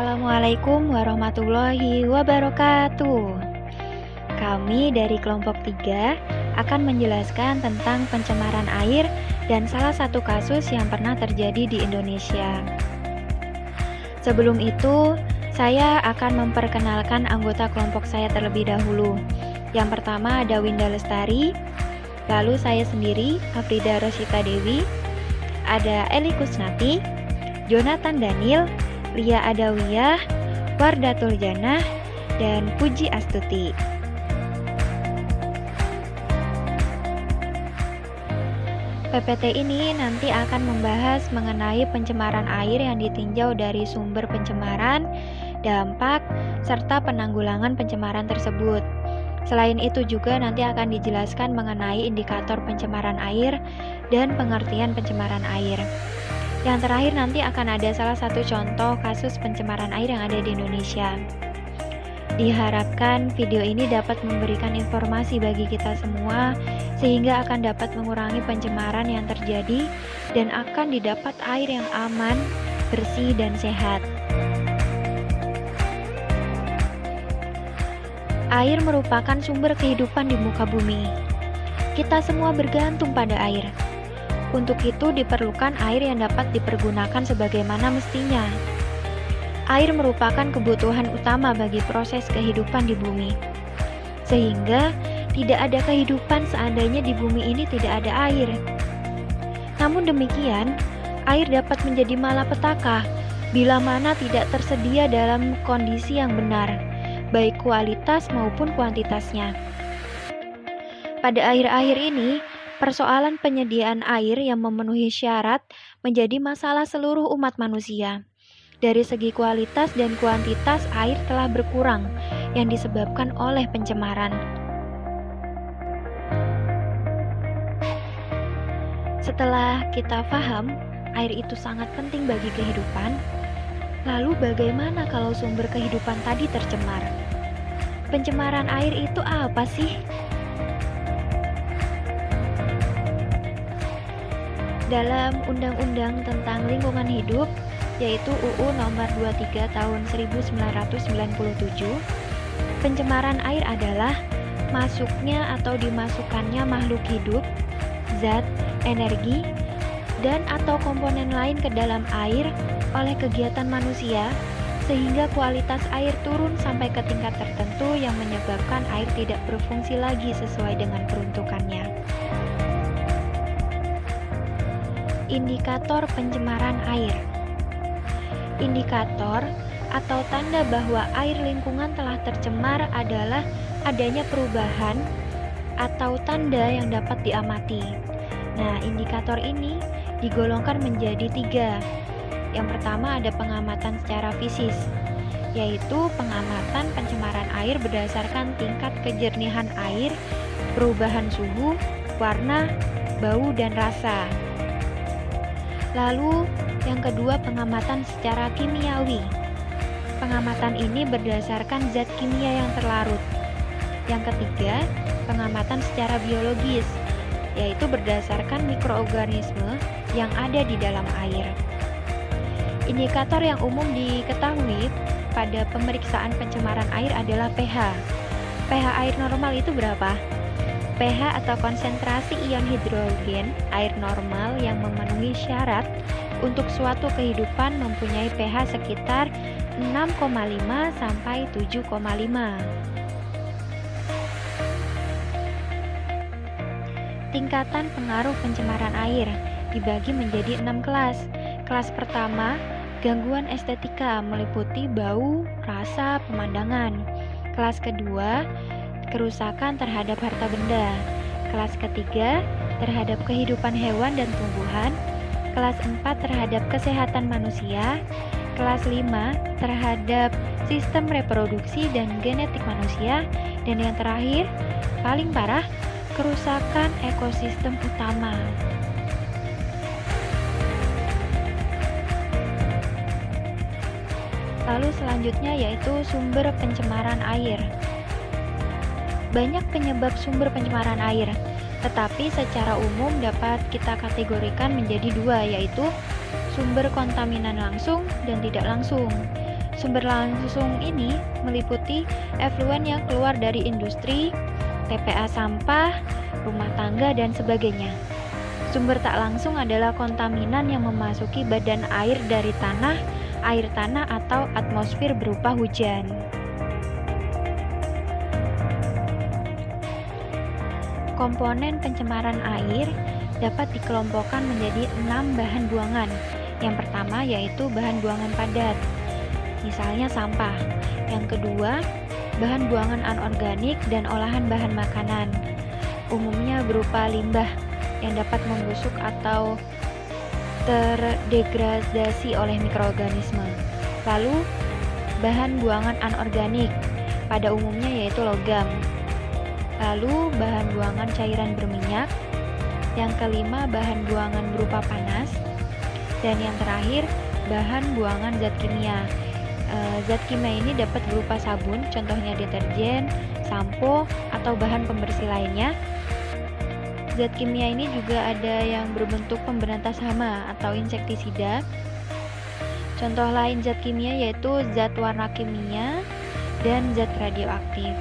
Assalamualaikum warahmatullahi wabarakatuh. Kami dari kelompok 3 akan menjelaskan tentang pencemaran air dan salah satu kasus yang pernah terjadi di Indonesia. Sebelum itu, saya akan memperkenalkan anggota kelompok saya terlebih dahulu. Yang pertama ada Winda Lestari, lalu saya sendiri, Afrida Rosita Dewi, ada Eli Kusnati, Jonathan Daniel, Lia Adawiyah, Wardatul Janah, dan Puji Astuti. PPT ini nanti akan membahas mengenai pencemaran air yang ditinjau dari sumber pencemaran, dampak, serta penanggulangan pencemaran tersebut. Selain itu juga nanti akan dijelaskan mengenai indikator pencemaran air dan pengertian pencemaran air. Yang terakhir nanti akan ada salah satu contoh kasus pencemaran air yang ada di Indonesia. Diharapkan video ini dapat memberikan informasi bagi kita semua sehingga akan dapat mengurangi pencemaran yang terjadi dan akan didapat air yang aman, bersih, dan sehat. Air merupakan sumber kehidupan di muka bumi. Kita semua bergantung pada air. Untuk itu diperlukan air yang dapat dipergunakan sebagaimana mestinya. Air merupakan kebutuhan utama bagi proses kehidupan di bumi. Sehingga tidak ada kehidupan seandainya di bumi ini tidak ada air. Namun demikian, air dapat menjadi malapetaka bila mana tidak tersedia dalam kondisi yang benar, baik kualitas maupun kuantitasnya. Pada akhir-akhir ini, persoalan penyediaan air yang memenuhi syarat menjadi masalah seluruh umat manusia. Dari segi kualitas dan kuantitas air telah berkurang yang disebabkan oleh pencemaran. Setelah kita paham air itu sangat penting bagi kehidupan, lalu bagaimana kalau sumber kehidupan tadi tercemar? Pencemaran air itu apa sih? Dalam Undang-Undang tentang Lingkungan Hidup, yaitu UU Nomor 23 Tahun 1997, pencemaran air adalah masuknya atau dimasukkannya makhluk hidup, zat, energi, dan atau komponen lain ke dalam air oleh kegiatan manusia, sehingga kualitas air turun sampai ke tingkat tertentu yang menyebabkan air tidak berfungsi lagi sesuai dengan peruntukannya. Indikator pencemaran air. Indikator atau tanda bahwa air lingkungan telah tercemar adalah adanya perubahan atau tanda yang dapat diamati. Nah, indikator ini digolongkan menjadi 3. Yang pertama ada pengamatan secara fisis, yaitu pengamatan pencemaran air berdasarkan tingkat kejernihan air, perubahan suhu, warna, bau, dan rasa. Lalu, yang kedua pengamatan secara kimiawi. Pengamatan ini berdasarkan zat kimia yang terlarut. Yang ketiga, pengamatan secara biologis, yaitu berdasarkan mikroorganisme yang ada di dalam air. Indikator yang umum diketahui pada pemeriksaan pencemaran air adalah pH. pH air normal itu berapa? pH atau konsentrasi ion hidrogen air normal yang memenuhi syarat untuk suatu kehidupan mempunyai pH sekitar 6,5 sampai 7,5. Tingkatan pengaruh pencemaran air dibagi menjadi 6 kelas. Kelas pertama, gangguan estetika meliputi bau, rasa, pemandangan. Kelas kedua, kerusakan terhadap harta benda. Kelas ketiga, terhadap kehidupan hewan dan tumbuhan. Kelas 4, terhadap kesehatan manusia. Kelas 5, terhadap sistem reproduksi dan genetik manusia. Dan yang terakhir, paling parah, kerusakan ekosistem utama. Lalu selanjutnya yaitu sumber pencemaran air. Banyak penyebab sumber pencemaran air, tetapi secara umum dapat kita kategorikan menjadi 2, yaitu sumber kontaminan langsung dan tidak langsung. Sumber langsung ini meliputi efluen yang keluar dari industri, TPA sampah, rumah tangga, dan sebagainya. Sumber tak langsung adalah kontaminan yang memasuki badan air dari tanah, air tanah, atau atmosfer berupa hujan. Komponen pencemaran air dapat dikelompokkan menjadi 6 bahan buangan. Yang pertama yaitu bahan buangan padat, misalnya sampah. Yang kedua, bahan buangan anorganik dan olahan bahan makanan, umumnya berupa limbah yang dapat membusuk atau terdegradasi oleh mikroorganisme. Lalu, bahan buangan anorganik, pada umumnya yaitu logam. Lalu, bahan buangan cairan berminyak. Yang kelima, bahan buangan berupa panas. Dan yang terakhir, bahan buangan zat kimia. Zat kimia ini dapat berupa sabun, contohnya deterjen, sampo, atau bahan pembersih lainnya. Zat kimia ini juga ada yang berbentuk pemberantas hama atau insektisida. Contoh lain zat kimia yaitu zat warna kimia dan zat radioaktif.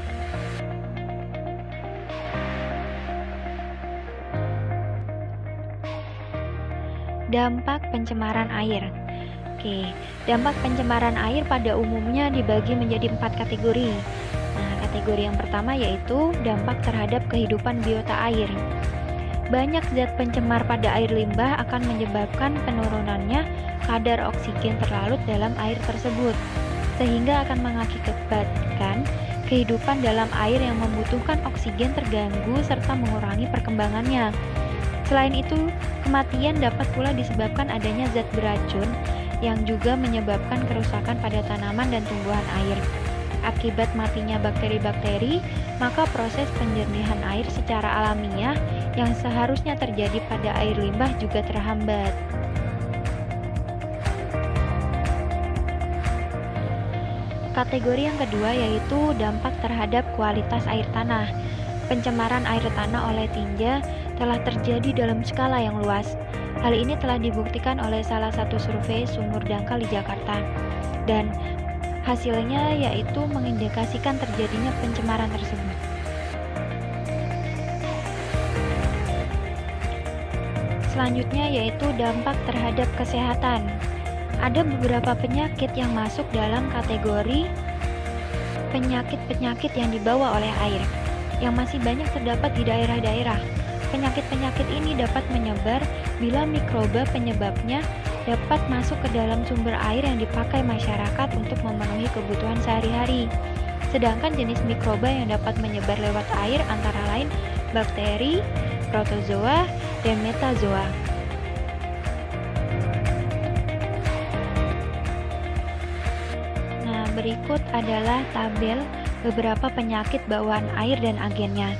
Dampak pencemaran air. Dampak pencemaran air pada umumnya dibagi menjadi 4 kategori. Kategori yang pertama yaitu dampak terhadap kehidupan biota air. Banyak zat pencemar pada air limbah akan menyebabkan penurunannya kadar oksigen terlarut dalam air tersebut, sehingga akan mengakibatkan kehidupan dalam air yang membutuhkan oksigen terganggu serta mengurangi perkembangannya. Selain itu, kematian dapat pula disebabkan adanya zat beracun yang juga menyebabkan kerusakan pada tanaman dan tumbuhan air. Akibat matinya bakteri-bakteri, maka proses penjernihan air secara alamiah yang seharusnya terjadi pada air limbah juga terhambat. Kategori yang kedua yaitu dampak terhadap kualitas air tanah. Pencemaran air tanah oleh tinja telah terjadi dalam skala yang luas. Hal ini telah dibuktikan oleh salah satu survei sumur dangkal di Jakarta. Dan hasilnya yaitu mengindikasikan terjadinya pencemaran tersebut. Selanjutnya yaitu dampak terhadap kesehatan. Ada beberapa penyakit yang masuk dalam kategori penyakit-penyakit yang dibawa oleh air, yang masih banyak terdapat di daerah-daerah. Penyakit-penyakit ini dapat menyebar bila mikroba penyebabnya dapat masuk ke dalam sumber air yang dipakai masyarakat untuk memenuhi kebutuhan sehari-hari. Sedangkan jenis mikroba yang dapat menyebar lewat air antara lain bakteri, protozoa, dan metazoa. Berikut adalah tabel beberapa penyakit bawaan air dan agennya.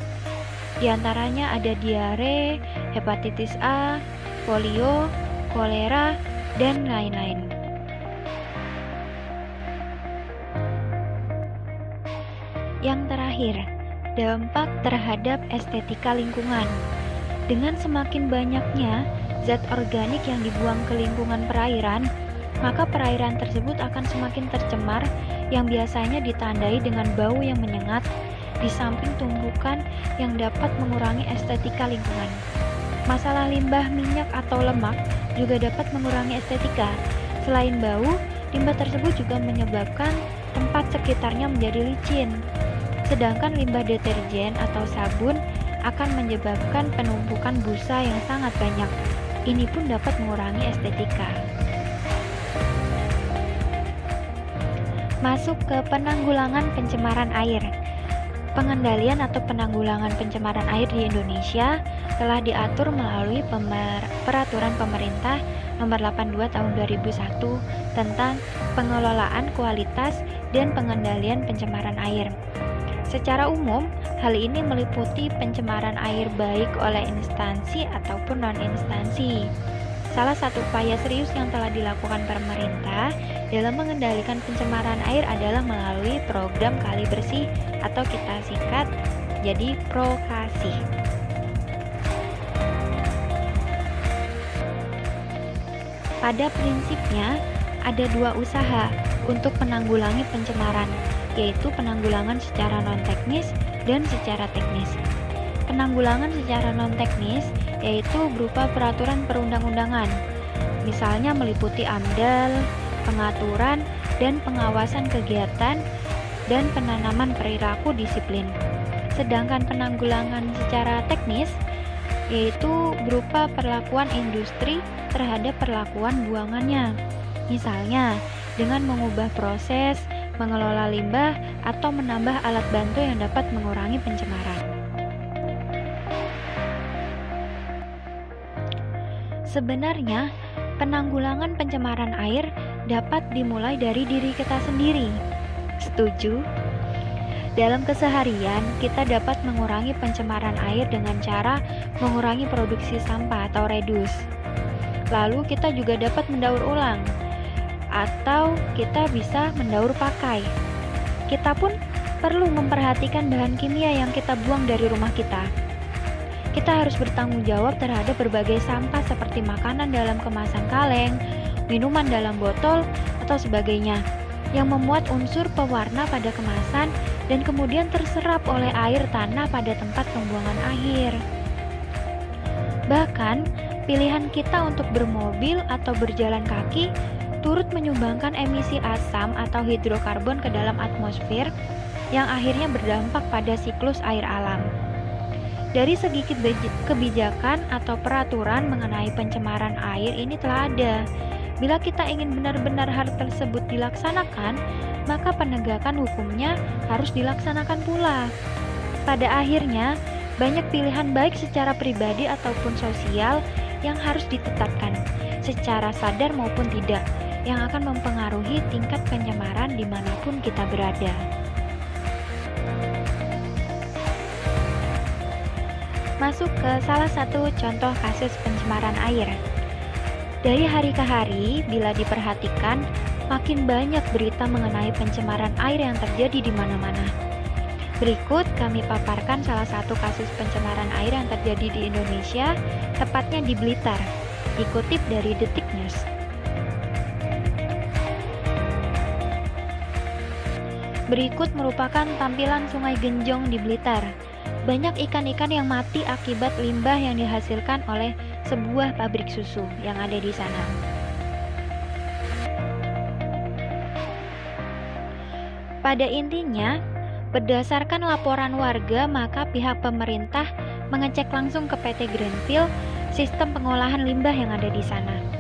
Di antaranya ada diare, hepatitis A, polio, kolera, dan lain-lain. Yang terakhir, dampak terhadap estetika lingkungan. Dengan semakin banyaknya zat organik yang dibuang ke lingkungan perairan, maka perairan tersebut akan semakin tercemar yang biasanya ditandai dengan bau yang menyengat, di samping tumbukan yang dapat mengurangi estetika lingkungan. Masalah limbah minyak atau lemak juga dapat mengurangi estetika. Selain bau, limbah tersebut juga menyebabkan tempat sekitarnya menjadi licin. Sedangkan limbah deterjen atau sabun akan menyebabkan penumpukan busa yang sangat banyak. Ini pun dapat mengurangi estetika. Masuk ke penanggulangan pencemaran air. Pengendalian atau penanggulangan pencemaran air di Indonesia telah diatur melalui Peraturan Pemerintah Nomor 82 Tahun 2001 tentang pengelolaan kualitas dan pengendalian pencemaran air. Secara umum, hal ini meliputi pencemaran air baik oleh instansi ataupun non-instansi. Salah satu upaya serius yang telah dilakukan pemerintah dalam mengendalikan pencemaran air adalah melalui program Kali Bersih atau kita singkat jadi PROKASI. Pada prinsipnya ada dua usaha. untuk menanggulangi pencemaran, yaitu penanggulangan secara non-teknis dan secara teknis. Penanggulangan secara non-teknis yaitu berupa peraturan perundang-undangan, misalnya meliputi AMDAL, pengaturan dan pengawasan kegiatan, dan penanaman perilaku disiplin. Sedangkan penanggulangan secara teknis yaitu berupa perlakuan industri terhadap perlakuan buangannya, misalnya dengan mengubah proses, mengelola limbah, atau menambah alat bantu yang dapat mengurangi pencemaran. Sebenarnya, penanggulangan pencemaran air dapat dimulai dari diri kita sendiri. Setuju? Dalam keseharian, kita dapat mengurangi pencemaran air dengan cara mengurangi produksi sampah atau reduce. Lalu kita juga dapat mendaur ulang, atau kita bisa mendaur pakai. Kita pun perlu memperhatikan bahan kimia yang kita buang dari rumah kita. Kita harus bertanggung jawab terhadap berbagai sampah seperti makanan dalam kemasan kaleng, minuman dalam botol, atau sebagainya, yang memuat unsur pewarna pada kemasan dan kemudian terserap oleh air tanah pada tempat pembuangan akhir. Bahkan, pilihan kita untuk bermobil atau berjalan kaki turut menyumbangkan emisi asam atau hidrokarbon ke dalam atmosfer yang akhirnya berdampak pada siklus air alam. Dari segi kebijakan atau peraturan mengenai pencemaran air ini telah ada. Bila kita ingin benar-benar hal tersebut dilaksanakan, maka penegakan hukumnya harus dilaksanakan pula. Pada akhirnya, banyak pilihan baik secara pribadi ataupun sosial yang harus ditetapkan, secara sadar maupun tidak, yang akan mempengaruhi tingkat pencemaran dimanapun kita berada. Masuk ke salah satu contoh kasus pencemaran air. Dari hari ke hari, bila diperhatikan, makin banyak berita mengenai pencemaran air yang terjadi di mana-mana. Berikut kami paparkan salah satu kasus pencemaran air yang terjadi di Indonesia, tepatnya di Blitar, dikutip dari Detik News. Berikut merupakan tampilan Sungai Genjong di Blitar. Banyak ikan-ikan yang mati akibat limbah yang dihasilkan oleh sebuah pabrik susu yang ada di sana. Pada intinya, berdasarkan laporan warga, maka pihak pemerintah mengecek langsung ke PT Greenfield sistem pengolahan limbah yang ada di sana.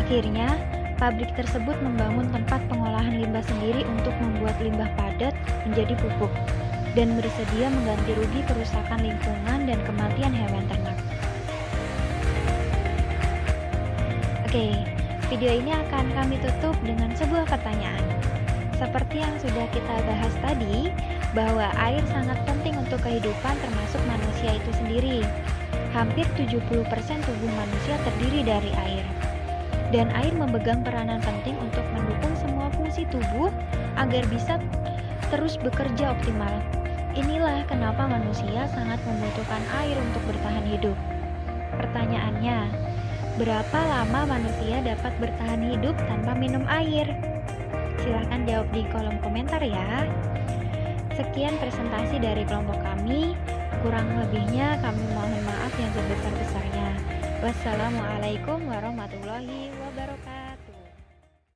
Akhirnya, pabrik tersebut membangun tempat pengolahan limbah sendiri untuk membuat limbah padat menjadi pupuk dan bersedia mengganti rugi kerusakan lingkungan dan kematian hewan ternak. Oke, video ini akan kami tutup dengan sebuah pertanyaan. Seperti yang sudah kita bahas tadi, bahwa air sangat penting untuk kehidupan termasuk manusia itu sendiri. Hampir 70% tubuh manusia terdiri dari air. Dan air memegang peranan penting untuk mendukung semua fungsi tubuh agar bisa terus bekerja optimal. Inilah kenapa manusia sangat membutuhkan air untuk bertahan hidup. Pertanyaannya, berapa lama manusia dapat bertahan hidup tanpa minum air? Silahkan jawab di kolom komentar ya. Sekian presentasi dari kelompok kami. Kurang lebihnya kami mohon maaf yang sebesar-besarnya. Wassalamualaikum warahmatullahi wabarakatuh.